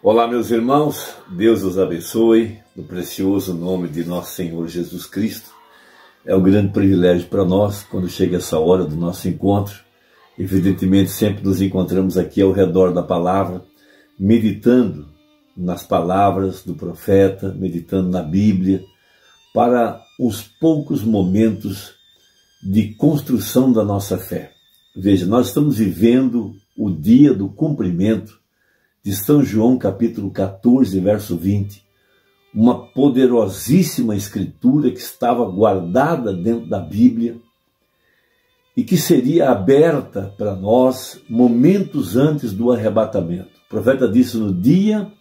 Olá, meus irmãos, Deus os abençoe, no precioso nome de nosso Senhor Jesus Cristo. É um grande privilégio para nós, quando chega essa hora do nosso encontro. Evidentemente, sempre nos encontramos aqui ao redor da palavra, meditando nas palavras do profeta, meditando na Bíblia, para os poucos momentos de construção da nossa fé. Veja, nós estamos vivendo o dia do cumprimento de São João, capítulo 14, verso 20, uma poderosíssima escritura que estava guardada dentro da Bíblia e que seria aberta para nós momentos antes do arrebatamento. O profeta disse: no dia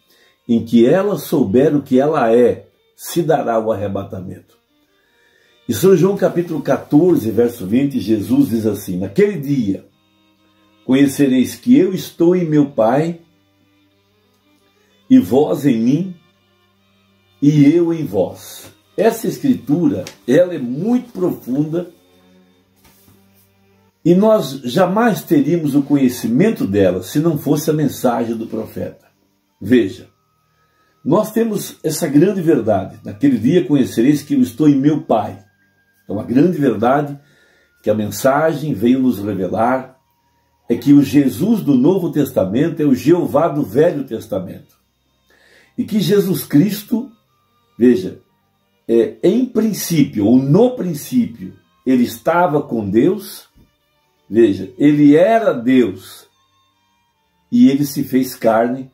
em que ela souber o que ela é, se dará o arrebatamento. E São João, capítulo 14, verso 20, Jesus diz assim: naquele dia conhecereis que eu estou em meu Pai, e vós em mim, e eu em vós. Essa escritura, ela é muito profunda e nós jamais teríamos o conhecimento dela se não fosse a mensagem do profeta. Veja, nós temos essa grande verdade: naquele dia conhecereis que eu estou em meu Pai. É uma grande verdade que a mensagem veio nos revelar, é que o Jesus do Novo Testamento é o Jeová do Velho Testamento. E que Jesus Cristo, veja, em princípio, ou no princípio, ele estava com Deus, veja, ele era Deus, e ele se fez carne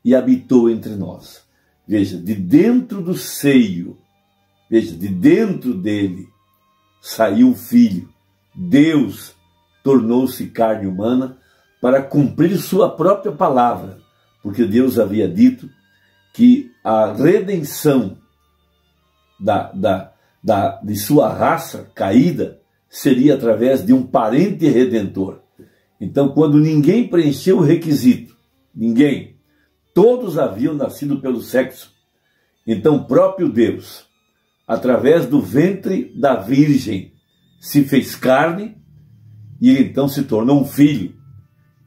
e habitou entre nós. Veja, de dentro do seio, veja, de dentro dele saiu o Filho. Deus tornou-se carne humana para cumprir sua própria palavra, porque Deus havia dito que a redenção de sua raça caída seria através de um parente redentor. Então, quando ninguém preencheu o requisito, ninguém, todos haviam nascido pelo sexo, então o próprio Deus, através do ventre da Virgem, se fez carne e ele então se tornou um filho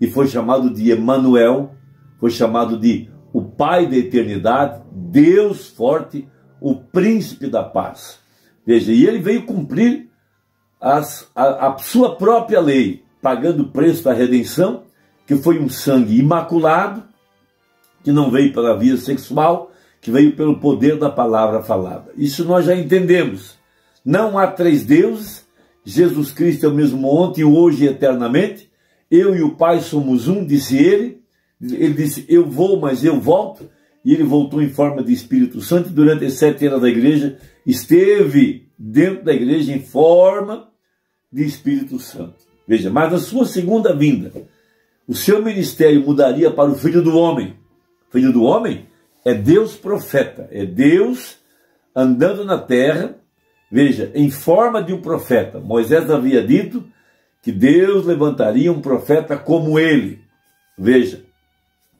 e foi chamado de Emanuel, foi chamado de o Pai da eternidade, Deus forte, o príncipe da paz. Veja, e ele veio cumprir a sua própria lei, pagando o preço da redenção, que foi um sangue imaculado, que não veio pela via sexual, que veio pelo poder da palavra falada. Isso nós já entendemos. Não há três deuses, Jesus Cristo é o mesmo ontem, hoje e eternamente. Eu e o Pai somos um, disse ele. Ele disse: eu vou, mas eu volto. E ele voltou em forma de Espírito Santo. E durante as 7 anos da igreja, esteve dentro da igreja em forma de Espírito Santo. Veja, mas na sua segunda vinda, o seu ministério mudaria para o Filho do Homem. O Filho do Homem é Deus profeta, é Deus andando na terra, veja, em forma de um profeta. Moisés havia dito que Deus levantaria um profeta como ele. Veja,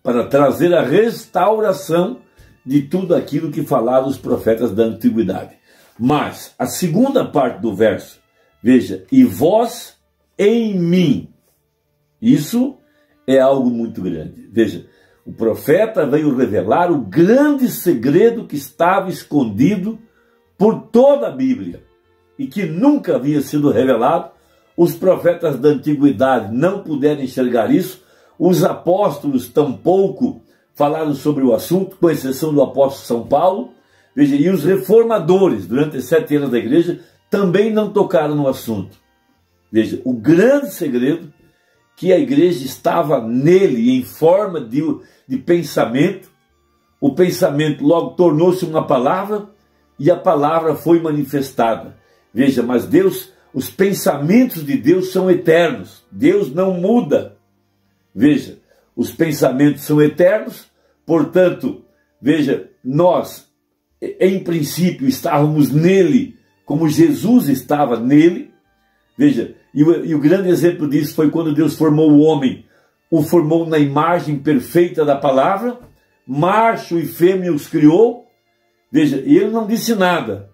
para trazer a restauração de tudo aquilo que falaram os profetas da antiguidade. Mas a segunda parte do verso, veja, e vós em mim. Isso é algo muito grande. Veja, o profeta veio revelar o grande segredo que estava escondido por toda a Bíblia e que nunca havia sido revelado. Os profetas da antiguidade não puderam enxergar isso. Os apóstolos tampouco falaram sobre o assunto, com exceção do apóstolo São Paulo. Veja, e os reformadores, durante os 7 anos da igreja, também não tocaram no assunto. Veja, o grande segredo que a igreja estava nele em forma de pensamento. O pensamento logo tornou-se uma palavra e a palavra foi manifestada. Veja, mas Deus, os pensamentos de Deus são eternos. Deus não muda. Veja, os pensamentos são eternos, portanto, veja, nós, em princípio, estávamos nele, como Jesus estava nele. Veja, e o grande exemplo disso foi quando Deus formou o homem, o formou na imagem perfeita da palavra, macho e fêmea os criou. Veja, e ele não disse nada,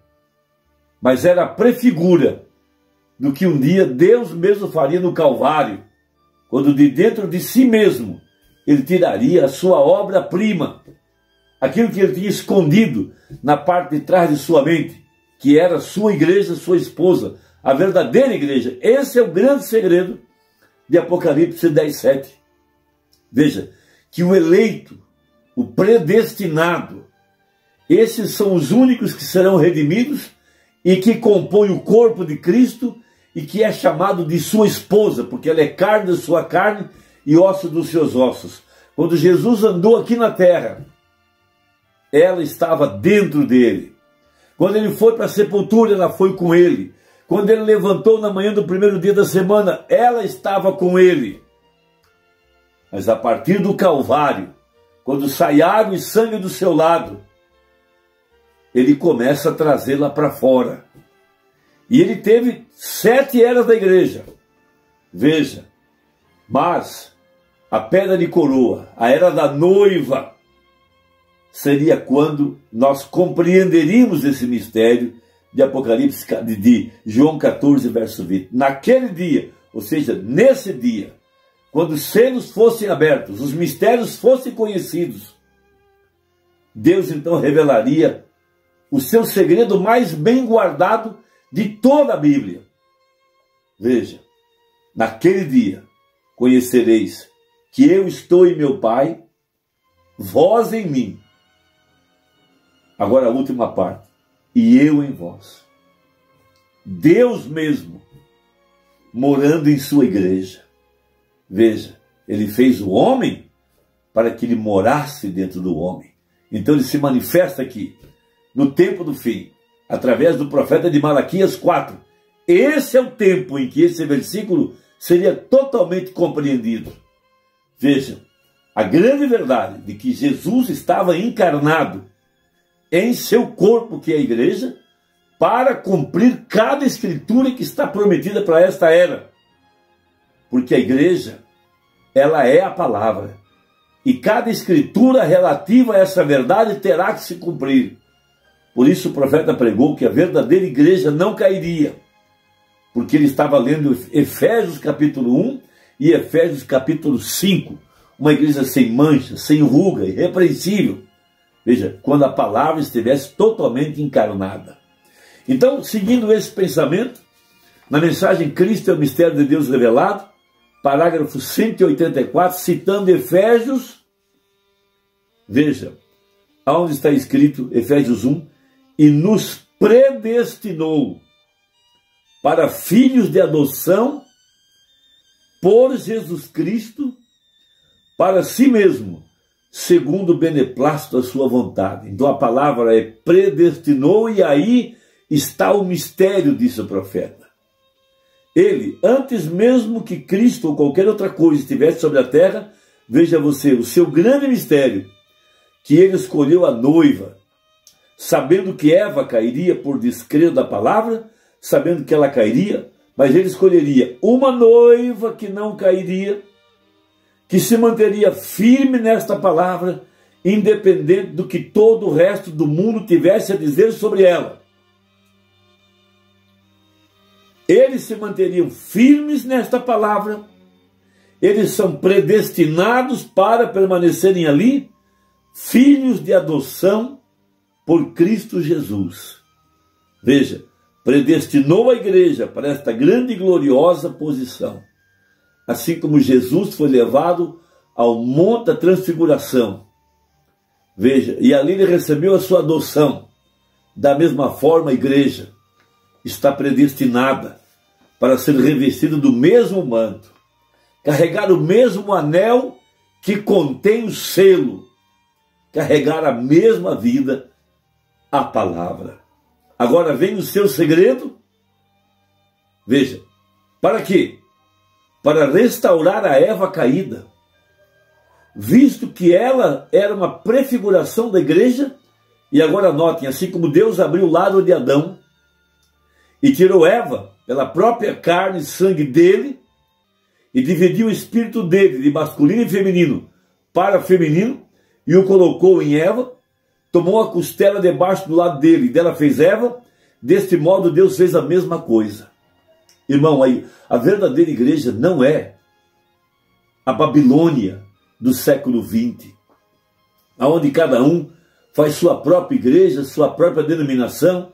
mas era a prefigura do que um dia Deus mesmo faria no Calvário, quando de dentro de si mesmo ele tiraria a sua obra-prima, aquilo que ele tinha escondido na parte de trás de sua mente, que era sua igreja, sua esposa, a verdadeira igreja. Esse é o grande segredo de Apocalipse 10:7. Veja, que o eleito, o predestinado, esses são os únicos que serão redimidos e que compõem o corpo de Cristo e que é chamado de sua esposa, porque ela é carne de sua carne e osso dos seus ossos. Quando Jesus andou aqui na terra, ela estava dentro dele. Quando ele foi para a sepultura, ela foi com ele. Quando ele levantou na manhã do primeiro dia da semana, ela estava com ele. Mas a partir do Calvário, quando sai água e sangue do seu lado, ele começa a trazê-la para fora. E ele teve 7 eras da igreja. Veja, mas a pedra de coroa, a era da noiva, seria quando nós compreenderíamos esse mistério de Apocalipse, de João 14, verso 20. Naquele dia, ou seja, nesse dia, quando os selos fossem abertos, os mistérios fossem conhecidos, Deus então revelaria o seu segredo mais bem guardado de toda a Bíblia. Veja, naquele dia conhecereis que eu estou em meu Pai, vós em mim. Agora a última parte. E eu em vós. Deus mesmo morando em sua igreja. Veja, ele fez o homem para que ele morasse dentro do homem. Então ele se manifesta aqui, no tempo do fim, através do profeta de Malaquias 4. Esse é o tempo em que esse versículo seria totalmente compreendido. Veja, a grande verdade de que Jesus estava encarnado em seu corpo, que é a igreja, para cumprir cada escritura que está prometida para esta era. Porque a igreja, ela é a palavra. E cada escritura relativa a essa verdade terá que se cumprir. Por isso o profeta pregou que a verdadeira igreja não cairia. Porque ele estava lendo Efésios capítulo 1 e Efésios capítulo 5. Uma igreja sem mancha, sem ruga, irrepreensível. Veja, quando a palavra estivesse totalmente encarnada. Então, seguindo esse pensamento, na mensagem Cristo é o mistério de Deus revelado, parágrafo 184, citando Efésios, veja, aonde está escrito, Efésios 1, e nos predestinou para filhos de adoção por Jesus Cristo, para si mesmo, segundo o beneplácito da sua vontade. Então a palavra é predestinou, e aí está o mistério, disse o profeta. Ele, antes mesmo que Cristo ou qualquer outra coisa estivesse sobre a terra, veja você, o seu grande mistério, que ele escolheu a noiva, sabendo que Eva cairia por descrer da palavra, sabendo que ela cairia, mas ele escolheria uma noiva que não cairia, que se manteria firme nesta palavra, independente do que todo o resto do mundo tivesse a dizer sobre ela. Eles se manteriam firmes nesta palavra, eles são predestinados para permanecerem ali, filhos de adoção por Cristo Jesus. Veja, predestinou a igreja para esta grande e gloriosa posição. Assim como Jesus foi levado ao monte da transfiguração. Veja, e ali ele recebeu a sua adoção. Da mesma forma, a igreja está predestinada para ser revestida do mesmo manto, carregar o mesmo anel que contém o selo, carregar a mesma vida, a palavra. Agora vem o seu segredo. Veja, para quê? Para restaurar a Eva caída, visto que ela era uma prefiguração da igreja. E agora notem, assim como Deus abriu o lado de Adão e tirou Eva pela própria carne e sangue dele, e dividiu o espírito dele de masculino e feminino para feminino, e o colocou em Eva, tomou a costela debaixo do lado dele, e dela fez Eva. Deste modo Deus fez a mesma coisa. Irmão, aí, a verdadeira igreja não é a Babilônia, do século XX, onde cada um faz sua própria igreja, sua própria denominação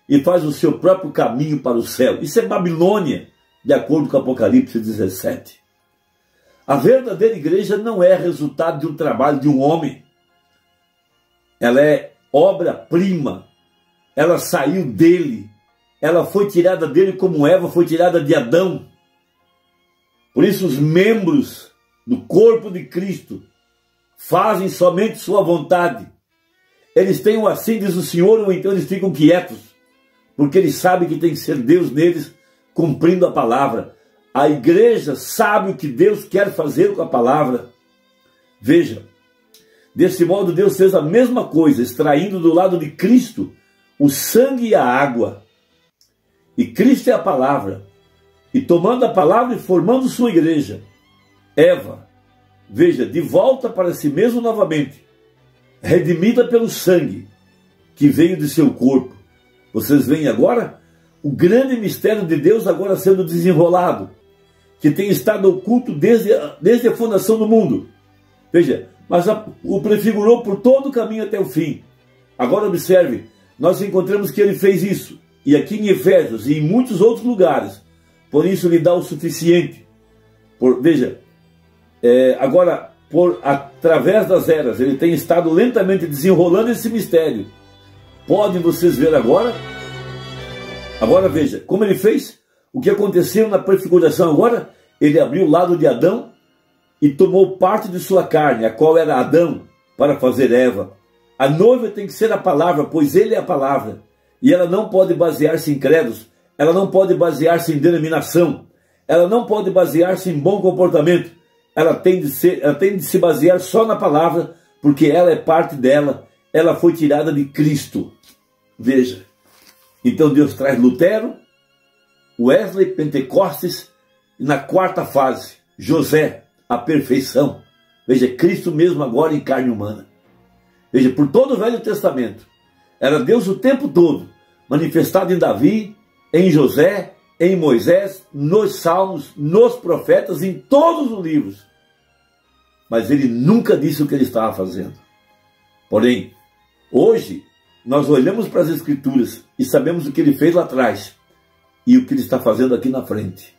e faz o seu próprio caminho para o céu. Isso é Babilônia, de acordo com Apocalipse 17. A verdadeira igreja não é resultado de um trabalho de um homem. Ela é obra-prima. Ela saiu dele. Ela foi tirada dele como Eva foi tirada de Adão. Por isso os membros do corpo de Cristo fazem somente sua vontade. Eles têm o assim diz o Senhor, ou então eles ficam quietos, porque eles sabem que tem que ser Deus neles, cumprindo a palavra. A igreja sabe o que Deus quer fazer com a palavra. Veja, desse modo Deus fez a mesma coisa, extraindo do lado de Cristo o sangue e a água. E Cristo é a palavra. E tomando a palavra e formando sua igreja, Eva, veja, de volta para si mesmo novamente, redimida pelo sangue que veio de seu corpo. Vocês veem agora o grande mistério de Deus agora sendo desenrolado, que tem estado oculto desde a fundação do mundo. Veja, mas o prefigurou por todo o caminho até o fim. Agora observe, nós encontramos que ele fez isso, e aqui em Efésios e em muitos outros lugares, por isso lhe dá o suficiente. Veja, agora, através das eras, ele tem estado lentamente desenrolando esse mistério. Podem vocês ver agora? Agora veja, como ele fez, o que aconteceu na prefiguração agora, ele abriu o lado de Adão e tomou parte de sua carne, a qual era Adão, para fazer Eva. A noiva tem que ser a palavra, pois ele é a palavra. E ela não pode basear-se em credos, ela não pode basear-se em denominação, ela não pode basear-se em bom comportamento. Ela tem de se basear só na palavra, porque ela é parte dela, ela foi tirada de Cristo. Veja, então Deus traz Lutero, Wesley, Pentecostes, e na quarta fase, José, a perfeição. Veja, Cristo mesmo agora em carne humana. Veja, por todo o Velho Testamento, era Deus o tempo todo, manifestado em Davi, em José, em Moisés, nos Salmos, nos profetas, em todos os livros. Mas ele nunca disse o que ele estava fazendo. Porém, hoje, nós olhamos para as Escrituras e sabemos o que ele fez lá atrás e o que ele está fazendo aqui na frente.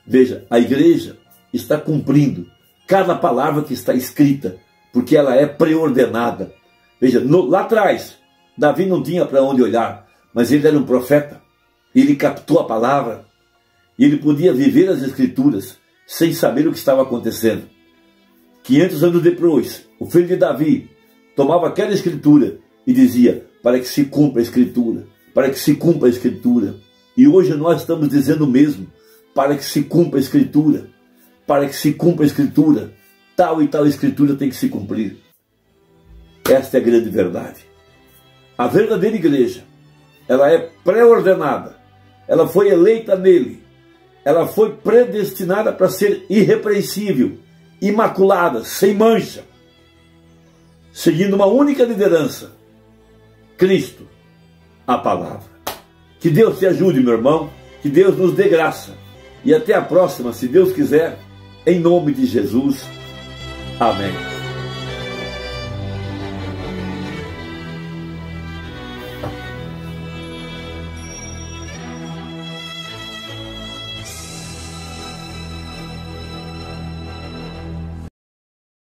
Veja, a igreja está cumprindo cada palavra que está escrita, porque ela é preordenada. Veja, lá atrás, Davi não tinha para onde olhar, mas ele era um profeta. Ele captou a palavra e ele podia viver as Escrituras sem saber o que estava acontecendo. 500 anos depois, o filho de Davi tomava aquela Escritura e dizia, para que se cumpra a Escritura, para que se cumpra a Escritura. E hoje nós estamos dizendo o mesmo, para que se cumpra a Escritura, para que se cumpra a Escritura, tal e tal Escritura tem que se cumprir. Esta é a grande verdade. A verdadeira igreja, ela é pré-ordenada, ela foi eleita nele, ela foi predestinada para ser irrepreensível, imaculada, sem mancha, seguindo uma única liderança, Cristo, a palavra. Que Deus te ajude, meu irmão, que Deus nos dê graça, e até a próxima, se Deus quiser, em nome de Jesus, amém.